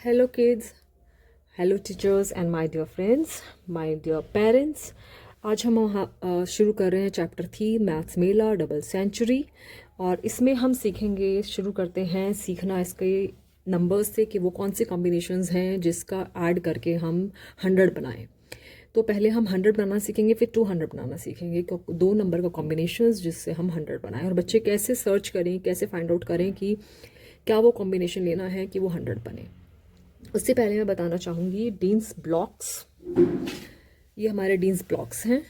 Hello kids, hello teachers and my dear friends, my dear parents. आज हम शुरू कर रहे हैं चैप्टर 3 मैथ्स मेला डबल सेंचुरी। और इसमें हम सीखेंगे, शुरू करते हैं सीखना इसके नंबर्स से कि वो कौन से कॉम्बिनेशंस हैं जिसका ऐड करके हम 100 बनाएं। तो पहले हम 100 बनाना सीखेंगे, फिर 200 बनाना सीखेंगे, दो नंबर का कॉम्बिनेशंस जिससे हम 100 बनाएं। और बच्चे कैसे सर्च करें, कैसे फाइंड आउट करें कि क्या वो कॉम्बिनेशन लेना है कि वो 100 बने। उससे पहले मैं बताना चाहूँगी डीन्स ब्लॉक्स। ये हमारे डीन्स ब्लॉक्स हैं।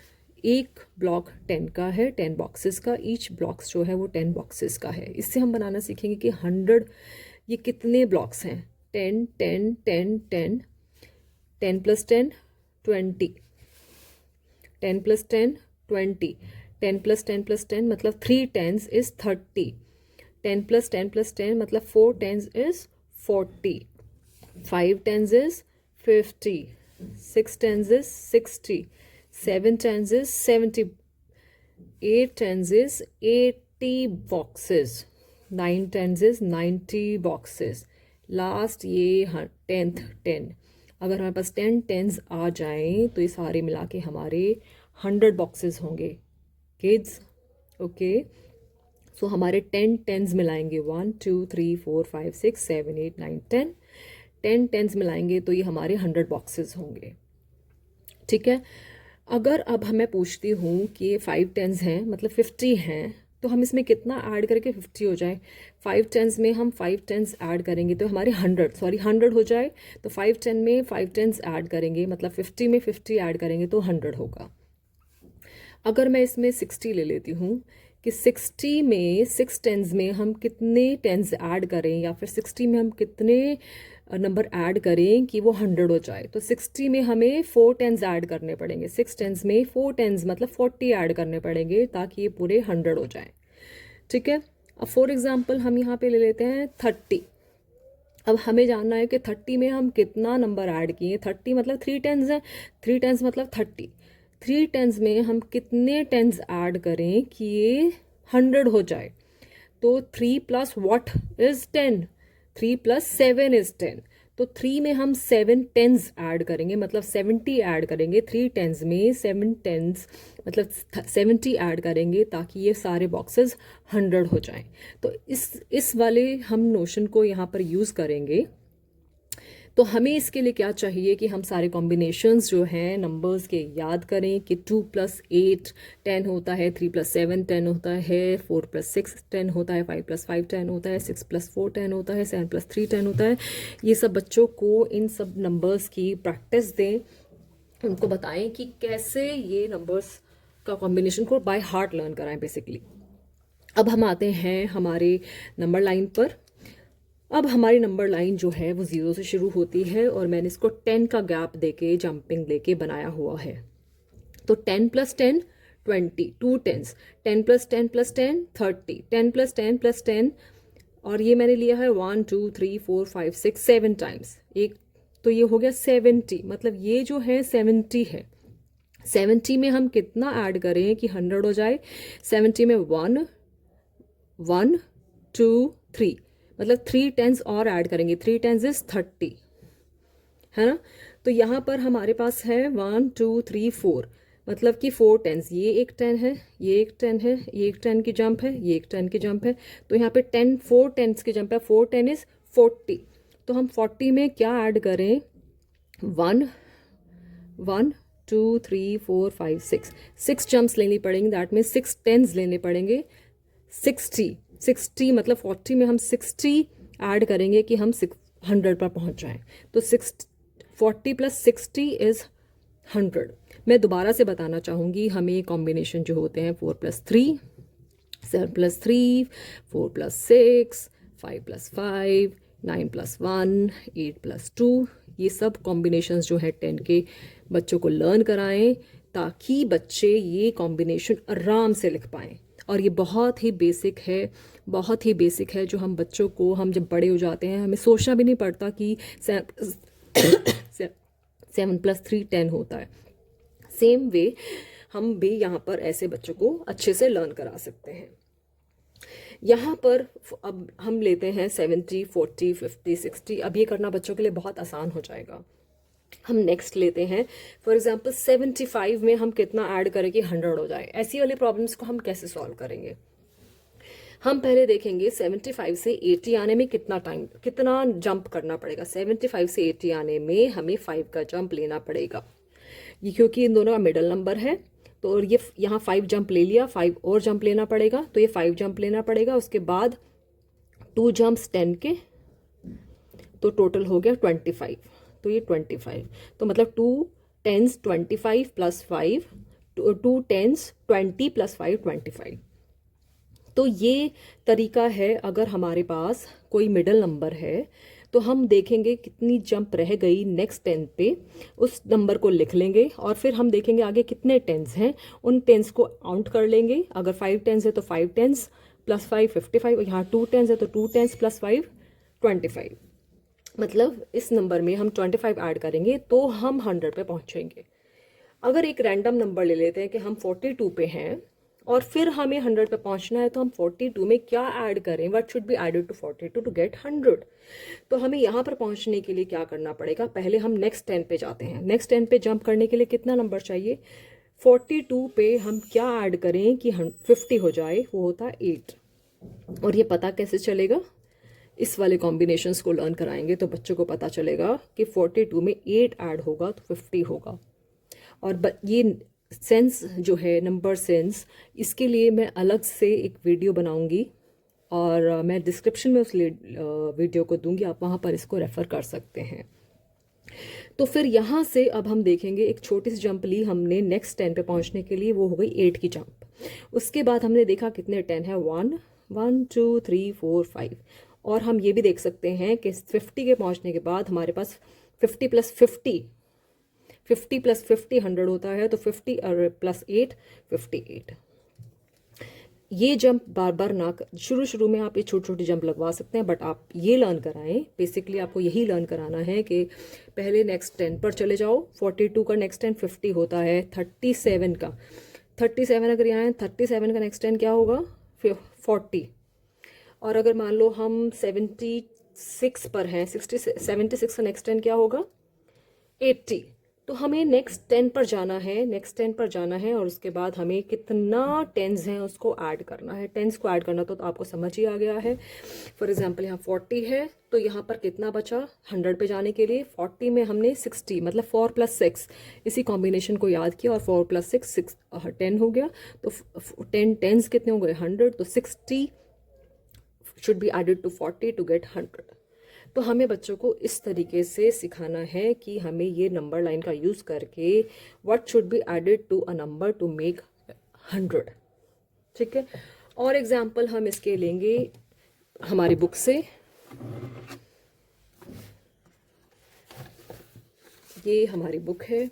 एक ब्लॉक 10 का है, 10 बॉक्सेस का। ईच ब्लॉक्स जो है वो 10 बॉक्सेस का है। इससे हम बनाना सीखेंगे कि 100 ये कितने ब्लॉक्स हैं। 10 10 10 10 10 + 10 20, 10 + 10 20, 10 + 10 + 10 मतलब 3 10s is 30, 10 + 10 + 10 मतलब 4 10s is 40, 5 10s is 50, 6 10s is 60, 7 10s is 70, 8 10s is 80 boxes, 9 10s is 90 boxes। Last ये 10th 10। अगर हमारे पास 10 10s आ जाएं तो ये सारे मिला के हमारे 100 बॉक्सेस होंगे किड्स। ओके, सो हमारे 10 10s मिलाएंगे 1 2 3 4 5 6 7 8 9 10। 10 10s मिलाएंगे तो ये हमारे 100 बॉक्सेस होंगे। ठीक है, अगर अब हमें पूछती हूँ कि ये 5 10s हैं मतलब 50 हैं, तो हम इसमें कितना ऐड करके 50 हो जाए। 5 10s में हम 5 10s ऐड करेंगे तो हमारे 100 हो जाए। तो 5 10 में 5 10s ऐड करेंगे मतलब 50 में 50 ऐड करेंगे तो 100 होगा। अगर मैं इसमें 60 ले लेती हूँ कि 60 में 6 10s में हम कितने 10s ऐड करें, या फिर 60 में हम कितने नंबर ऐड करें कि वो 100 हो जाए। तो 60 में हमें 4 10s ऐड करने पड़ेंगे। 6 10s में 4 10s मतलब 40 ऐड करने पड़ेंगे ताकि ये पूरे 100 हो जाए। ठीक है, अब फॉर एग्जांपल हम यहाँ पे ले लेते हैं 30। अब हमें जानना है कि 30 में हम कितना नंबर ऐड किए। 30 मतलब 3 10s है, 3 10s मतलब 30। 3 10s में हम कितने 10s ऐड करें कि ये 100 हो जाए। तो 3 + what is 10, 3 + 7 is 10। तो 3 में हम 7 10s ऐड करेंगे मतलब 70 ऐड करेंगे। 3 10s में 7 10s मतलब 70 ऐड करेंगे ताकि ये सारे बॉक्सेस 100 हो जाएं। तो इस वाले हम नोशन को यहाँ पर यूज़ करेंगे। तो हमें इसके लिए क्या चाहिए कि हम सारे कॉम्बिनेशंस जो हैं नंबर्स के याद करें कि 2 + 8 10 होता है, 3 + 7 10 होता है, 4 + 6 10 होता है, 5 + 5 10 होता है, 6 + 4 10 होता है, 7 + 3 10 होता है। ये सब बच्चों को इन सब नंबर्स की प्रैक्टिस दें, उनको बताएं कि कैसे ये नंबर्स का कॉम्बिनेशन को बाय हार्ट लर्न कराएं बेसिकली। अब हम आते हैं हमारे नंबर लाइन पर। अब हमारी नंबर लाइन जो है वो 0 से शुरू होती है और मैंने इसको 10 का गैप देके जंपिंग लेके बनाया हुआ है। तो 10 + 10 20, 2 10s, 10 + 10 + 10 30, 10 + 10 + 10। और ये मैंने लिया है 1 2 3 4 5 6 7 टाइम्स एक, तो ये हो गया 70। मतलब ये जो है 70 है। 70 में हम कितना ऐड करें कि 100 हो जाए। 70 में 1 1 2 3 मतलब 3 10s और ऐड करेंगे। 3 10s is 30 है ना। तो यहाँ पर हमारे पास है 1 2 3 4 मतलब कि 4 10s। ये एक 10 है, ये एक 10 है, ये एक 10 की जंप है, ये एक 10 की जंप है। तो यहाँ पे 4 10s की जंप है। 4 10 is 40। तो हम 40 में क्या ऐड करें। 1 1 2 3 4 5 6 6 जंप्स लेनी पड़ेंगी। दैट मीन्स 6 10s लेने पड़ेंगे। 60 मतलब 40 में हम 60 ऐड करेंगे कि हम 100 पर पहुंच जाएं। तो 40 + 60 is 100। मैं दोबारा से बताना चाहूँगी, हमें कॉम्बिनेशन जो होते हैं 4 + 3, 7 + 3, 4 + 6, 5 + 5, 9 + 1, 8 + 2, ये सब कॉम्बिनेशंस जो है 10 के बच्चों को लर्न कराएं ताकि बच्चे ये कॉम्बिनेशन आराम से लिख पाएं। और ये बहुत ही बेसिक है, बहुत ही बेसिक है, जो हम बच्चों को, हम जब बड़े हो जाते हैं हमें सोचना भी नहीं पड़ता कि 7 + 3 10 होता है। सेम वे हम भी यहाँ पर ऐसे बच्चों को अच्छे से लर्न करा सकते हैं। यहाँ पर अब हम लेते हैं 70, 40, 50, 60। अब ये करना बच्चों के लिए बहुत आसान हो जाएगा। हम नेक्स्ट लेते हैं, फॉर एग्जांपल 75 में हम कितना ऐड करें कि 100 हो जाए। ऐसी वाली प्रॉब्लम्स को हम कैसे सॉल्व करेंगे? हम पहले देखेंगे 75 से 80 आने में कितना जंप करना पड़ेगा। 75 से 80 आने में हमें 5 का जंप लेना पड़ेगा, ये क्योंकि इन दोनों का मिडल नंबर है। तो और ये यहाँ 5 जंप ले लिया, 5 और जंप लेना पड़ेगा, तो ये 5 जंप लेना पड़ेगा। उसके बाद 2 जंप्स 10 के, तो टोटल हो गया 25। तो ये 25, तो मतलब 2 10s 25 प्लस 5, 2 10s 20 प्लस 5 25। तो ये तरीका है। अगर हमारे पास कोई मिडल नंबर है तो हम देखेंगे कितनी जंप रह गई नेक्स्ट 10 पे, उस नंबर को लिख लेंगे और फिर हम देखेंगे आगे कितने टेंस हैं, उन टेंस को काउंट कर लेंगे। अगर 5 टेंस है तो 5 टेंस प्लस 5 55, यहाँ 2 टेंस है तो 2 टेंस प्लस 5 25। मतलब इस नंबर में हम 25 ऐड करेंगे तो हम 100 पे पहुंचेंगे। अगर एक रैंडम नंबर ले लेते हैं कि हम 42 पे हैं और फिर हमें 100 पे पहुंचना है, तो हम 42 में क्या ऐड करें? What should be added to 42 to get 100? तो हमें यहाँ पर पहुंचने के लिए क्या करना पड़ेगा? पहले हम नेक्स्ट 10 पे जाते हैं। नेक्स्ट 10 पे जंप करने के लिए कितना नंबर चाहिए? 42 पे हम क्या ऐड करें कि 50 हो जाए? वो होता है 8। और ये पता कैसे चलेगा? इस वाले कॉम्बिनेशंस को लर्न कराएंगे तो बच्चों को पता चलेगा कि 42 में 8 ऐड होगा तो 50 होगा। और ये सेंस जो है, नंबर सेंस, इसके लिए मैं अलग से एक वीडियो बनाऊंगी और मैं डिस्क्रिप्शन में उस वीडियो को दूंगी, आप वहाँ पर इसको रेफ़र कर सकते हैं। तो फिर यहाँ से अब हम देखेंगे, एक छोटी सी जंप ली हमने नेक्स्ट 10 पे पहुँचने के लिए, वो हो गई 8 की जंप। उसके बाद हमने देखा कितने 10 है, 1 1 2 3 4 5। और हम ये भी देख सकते हैं कि 50 के पहुँचने के बाद हमारे पास 50 प्लस 50 100 होता है, तो 50 और प्लस 8 58। ये जंप बार बार ना शुरू में आप ये छोटी छोटी जंप लगवा सकते हैं, बट आप ये लर्न कराएं। बेसिकली आपको यही लर्न कराना है कि पहले नेक्स्ट 10 पर चले जाओ। 42 का नेक्स्ट 10 50 होता है। 37 का 37 अगर यहाँ है, 37 का नेक्स्ट 10 क्या होगा? 40। और अगर मान लो हम 76 पर हैं, 76 का नेक्स्ट 10 क्या होगा? 80। तो हमें नेक्स्ट 10 पर जाना है, नेक्स्ट 10 पर जाना है और उसके बाद हमें कितना टेंस हैं उसको ऐड करना है। टेंस को ऐड करना तो आपको समझ ही आ गया है। फॉर एग्जांपल यहाँ 40 है, तो यहाँ पर कितना बचा 100 पे जाने के लिए? 40 में हमने 60, मतलब 4 प्लस 6, इसी कॉम्बिनेशन को याद किया और 4 प्लस 6 10 हो गया। तो 10 टेंस कितने हो गए? 100। तो 60 should be added to 40 to get 100। तो हमें बच्चों को इस तरीके से सिखाना है कि हमें ये नंबर लाइन का यूज़ करके what should be added to a number to make 100। ठीक है। और एग्जाम्पल हम इसके लेंगे हमारी बुक से। ये हमारी बुक है,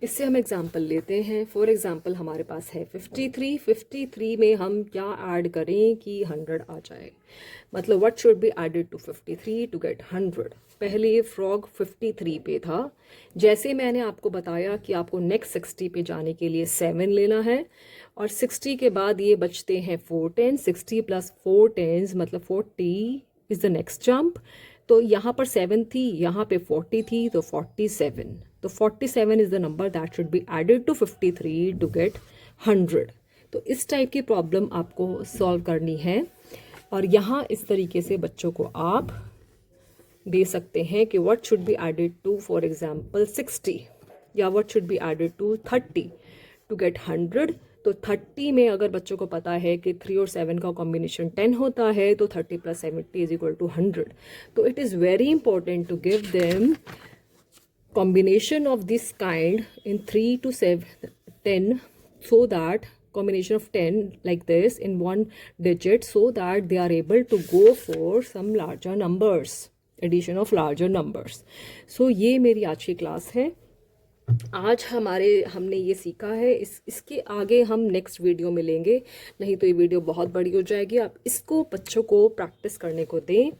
इससे हम एग्जाम्पल लेते हैं। फॉर एग्जाम्पल हमारे पास है 53 में हम क्या ऐड करें कि 100 आ जाए? मतलब what should be added to 53 to get 100? पहले ये फ्रॉग 53 पे था। जैसे मैंने आपको बताया कि आपको नेक्स्ट 60 पे जाने के लिए 7 लेना है और 60 के बाद ये बचते हैं 4 10। 60 प्लस 4 10 मतलब 40 इज द नेक्स्ट जंप। तो यहाँ पर 7 थी, यहाँ पे 40 थी, तो 47। तो 47 is the number that should be added to 53 to get 100। तो इस टाइप की प्रॉब्लम आपको सॉल्व करनी है और यहाँ इस तरीके से बच्चों को आप दे सकते हैं कि what should be added to, for example 60, या what should be added to 30 to get 100। तो 30 में अगर बच्चों को पता है कि 3 और 7 का कॉम्बिनेशन 10 होता है, तो 30 प्लस 70 इज इक्वल टू 100। तो it is very important to give them combination of this kind in 3 to 7 10, so that combination of 10 like this in one digit, so that they are able to go for some larger numbers, addition of larger numbers. So ये मेरी आज की class है। आज हमने ये सीखा है। इसके आगे हम नेक्स्ट वीडियो में लेंगे, नहीं तो ये वीडियो बहुत बड़ी हो जाएगी। आप इसको बच्चों को प्रैक्टिस करने को दें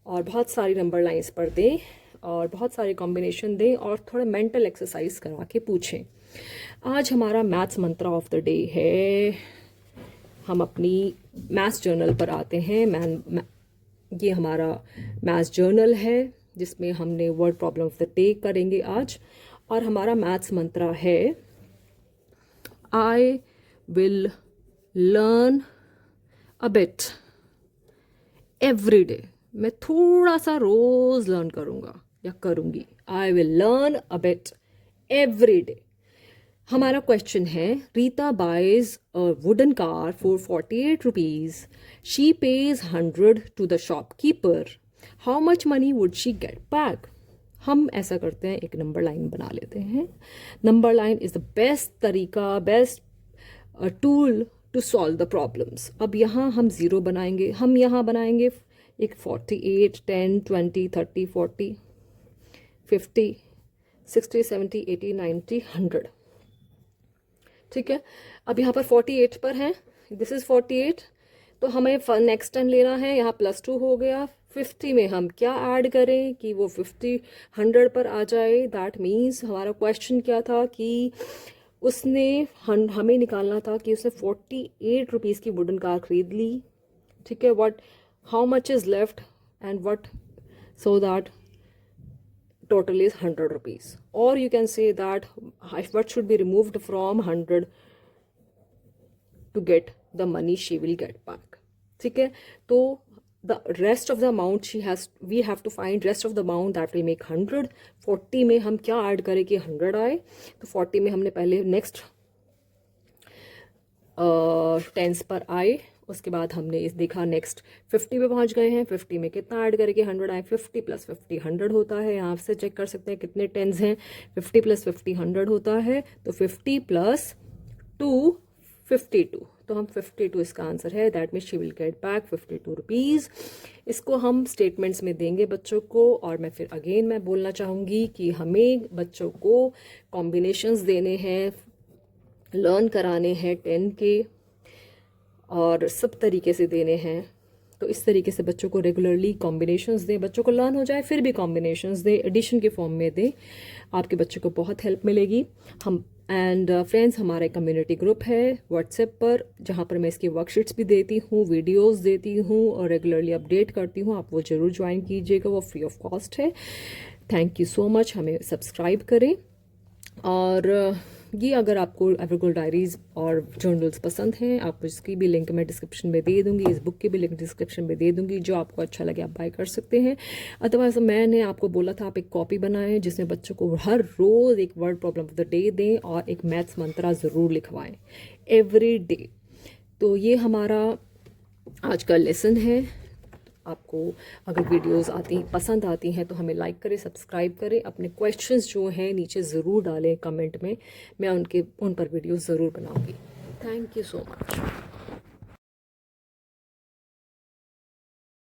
और बहुत सारी नंबर लाइंस पर दें और बहुत सारे कॉम्बिनेशन दें और थोड़ा मेंटल एक्सरसाइज करा के पूछें। आज हमारा maths Mantra of the day है हम अपनी मैथ्स जर्नल पर आते हैं। ये हमारा मैथ्स जर्नल है जिसमें हमने word problem of the day करेंगे आज। और हमारा मैथ्स मंत्रा है I will learn a bit every day. मैं थोड़ा सा रोज लर्न करूँगा या करूँगी। I will learn a bit every day. हमारा क्वेश्चन है Rita buys a wooden car for 48 rupees. She pays 100 to the shopkeeper. How much money would she get back. हम ऐसा करते हैं, एक नंबर लाइन बना लेते हैं। Number line is the best तरीका, best tool to solve the problems. अब यहाँ हम ज़ीरो बनाएंगे। हम यहाँ बनाएंगे एक 48, 10, 20, 30, 40, 50, 60, 70, 80, 90, 100। ठीक है, अब यहाँ पर 48 पर है, दिस इज 48। तो हमें नेक्स्ट टाइम लेना है, यहाँ +2 हो गया। 50 में हम क्या ऐड करें कि वो 50 100 पर आ जाए। दैट मीन्स हमारा क्वेश्चन क्या था कि उसने हमें निकालना था कि उसने 48 रुपीज़ की वुडन कार खरीद ली। ठीक है, what how much is left and what, so that total is 100 rupees. Or you can say that what should be removed from 100 to get the money she will get back. ठीक है, तो the rest of the amount we have to find rest of the amount that will make 100. 40 में हम क्या add करें कि 100 आए। तो 40 में हमने पहले नेक्स्ट टेंस पर आए, उसके बाद हमने इस देखा नेक्स्ट 50 पे पहुंच गए हैं। 50 में कितना ऐड करके 100 आए। 50 + 50 100 होता है। यहाँ से चेक कर सकते हैं कितने टेंस हैं। 50 + 50 100 होता है। तो 50 + 2 52। तो हम 52 इसका आंसर है। That means she will get back 52 rupees. इसको हम स्टेटमेंट्स में देंगे बच्चों को। और मैं फिर अगेन मैं बोलना चाहूँगी कि हमें बच्चों को कॉम्बिनेशंस देने हैं, लर्न कराने हैं 10 के, और सब तरीके से देने हैं। तो इस तरीके से बच्चों को रेगुलरली कॉम्बिनेशंस दें, बच्चों को लर्न हो जाए, फिर भी कॉम्बिनेशंस दें, एडिशन के फॉर्म में दें। आपके बच्चों को बहुत हेल्प मिलेगी। हम एंड फ्रेंड्स, हमारा एक कम्युनिटी ग्रुप है व्हाट्सएप पर, जहाँ पर मैं इसकी वर्कशीट्स भी देती हूँ, वीडियोस देती हूँ और रेगुलरली अपडेट करती हूँ। आप वो ज़रूर ज्वाइन कीजिएगा, वो फ्री ऑफ कॉस्ट है। Thank you so much. हमें सब्सक्राइब करें। और ये अगर आपको एवरगोल्ड डायरीज़ और जर्नल्स पसंद हैं, आप इसकी भी लिंक मैं डिस्क्रिप्शन में दे दूंगी, इस बुक की भी लिंक डिस्क्रिप्शन में दे दूंगी। जो आपको अच्छा लगे आप बाय कर सकते हैं। अदरवाइज मैंने आपको बोला था आप एक कॉपी बनाएं जिसमें बच्चों को हर रोज़ एक word problem of the day दें और एक मैथ्स मंत्रा ज़रूर लिखवाएं एवरी डे। तो ये हमारा आज का लेसन है। आपको अगर वीडियोस पसंद आती हैं तो हमें लाइक करें, सब्सक्राइब करें। अपने क्वेश्चंस जो हैं नीचे ज़रूर डालें कमेंट में, मैं उन पर वीडियोस ज़रूर बनाऊंगी। Thank you so much.